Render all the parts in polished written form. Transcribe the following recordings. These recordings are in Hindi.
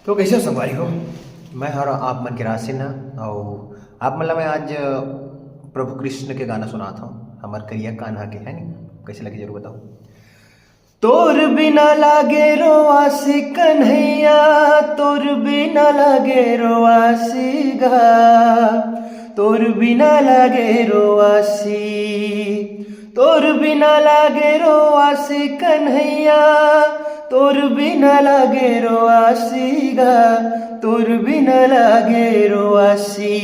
तो कैसे हो संगवारी हो। मैं हर आप मन के राशि ना और आप मतलब मैं आज प्रभु कृष्ण के गाना सुनाता हूँ हमार करिया कान्हा के है नी। कैसे लगे जरूर बताओ। तोर बिना लागे रोआसी कन्हैया, तोर बिना लागे रोआसी गा, तोर बिना लागे रोआसी, तोर बिना लागे रोआसी कन्हैया, तोर बिना लागे रोआसी गा, तोर बिना लागे रोआसी।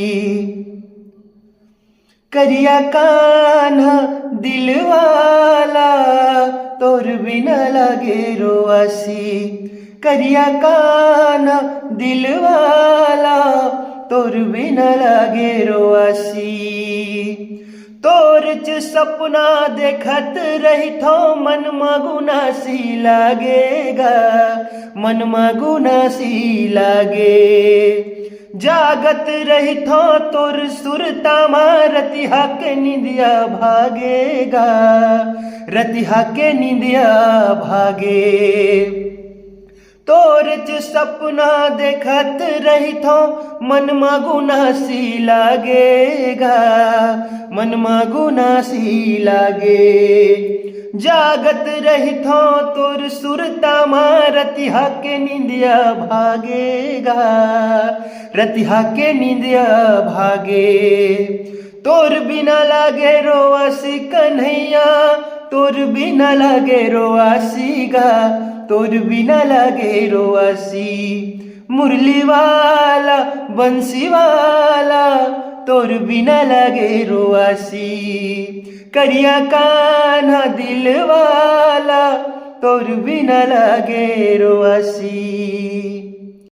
करिया कान्हा दिलवाला, तोर बिना लागे रोआसी, करिया कान्हा दिलवाला, तोर बिना लागे रोआसी। तोर च सपना देखत रही थो मन मगुनासी लागेगा, मन मगुनासी लागे। जागत रही थो तोर सुरता माँ रतिहा के निंदिया भागेगा, रतिहा के निंदिया भागे। तोर च सपना देखत रही थो मन मगुनासी लागेगा, मन मगुनासी लागे। जागत रही थो तोर सुरता माँ रतिहा के निंदिया भागेगा, रतिहा के निंदिया भागे। तोर बिना लागे रोआसी कन्हैया, तोर बिना लागे रोआसी गा, तोर बिना लागे रोआसी। मुरली वाला बंसी वाला, तोर बिना लागे रोआसी। करिया कान्हा दिल वाला, तोर बिना लागे रोआसी।